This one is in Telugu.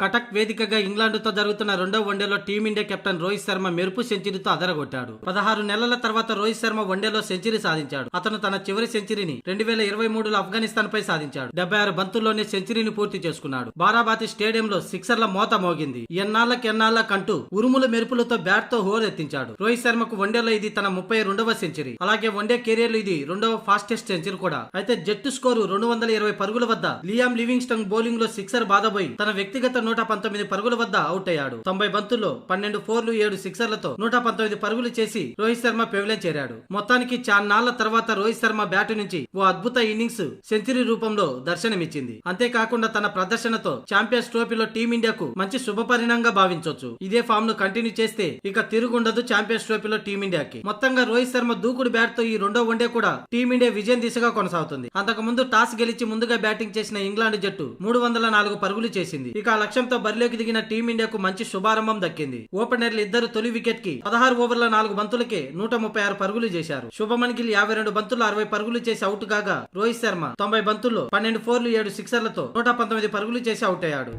కటక్ వేదికగా ఇంగ్లాండ్తో జరుగుతున్న రెండో వన్డేలో టీమిండియా కెప్టెన్ రోహిత్ శర్మ మెరుపు సెంచరీతో అదరగొట్టాడు. 16 నెలల తర్వాత రోహిత్ శర్మ వన్డేలో సెంచరీ సాధించాడు. అతను తన చివరి సెంచరీని 2023లో ఆఫ్ఘనిస్తాన్ పై సాధించాడు. 76 బంతుల్లోనే సెంచరీని పూర్తి చేసుకున్నాడు. బారాబాతి స్టేడియంలో సిక్సర్ల మోత మోగింది. ఎన్నాళ్ళకంటూ ఉరుముల మెరుపులతో బ్యాట్ తో హోరెత్తించాడు. రోహిత్ శర్మకు వన్డేలో ఇది తన 32వ సెంచరీ. అలాగే వన్డే కెరీర్ లో ఇది రెండవ ఫాస్టెస్ట్ సెంచరీ కూడా. అయితే జట్టు స్కోరు 220 పరుగుల వద్ద లియామ్ లివింగ్స్టన్ బౌలింగ్ లో సిక్సర్ బాదబోయి తన వ్యక్తిగత 119 పరుగుల వద్ద అవుట్ అయ్యాడు. 90 బంతుల్లో 12 ఫోర్లు 7 సిక్సర్లతో 119 పరుగులు చేసి రోహిత్ శర్మ పెవిలియన్ చేరాడు. మొత్తానికి చాన్నాళ్ల తర్వాత రోహిత్ శర్మ బ్యాటు నుంచి ఓ అద్భుత ఇన్నింగ్స్ సెంచరీ రూపంలో దర్శనమిచ్చింది. అంతేకాకుండా తన ప్రదర్శనతో ఛాంపియన్స్ ట్రోఫీలో టీమిండియాకు మంచి శుభపరిణంగా భావించవచ్చు. ఇదే ఫామ్ ను కంటిన్యూ చేస్తే ఇక తిరుగుండదు ఛాంపియన్స్ ట్రోఫీలో టీమిండియాకి. మొత్తంగా రోహిత్ శర్మ దూకుడు బ్యాట్ తో ఈ రెండో వన్డే కూడా టీమిండియా విజయం దిశగా కొనసాగుతుంది. అంతకు ముందు టాస్ గెలిచి ముందుగా బ్యాటింగ్ చేసిన ఇంగ్లాండ్ జట్టు 304 పరుగులు చేసింది. ఇక ఆ లక్ష్యంతో బరిలోకి దిగిన టీమిండియాకు మంచి శుభారంభం దక్కింది. ఓపెనర్లు ఇద్దరు తొలి వికెట్ కి 16 ఓవర్ల 4 బంతులకే 136 పరుగులు చేశారు. శుభమన్ గిల్ 52 బంతుల్లో 60 పరుగులు చేసి అవుట్ కాగా రోహిత్ శర్మ 90 బంతుల్లో 12 ఫోర్లు 7 సిక్సర్లతో 119 పరుగులు చేసి అవుట్ అయ్యాడు.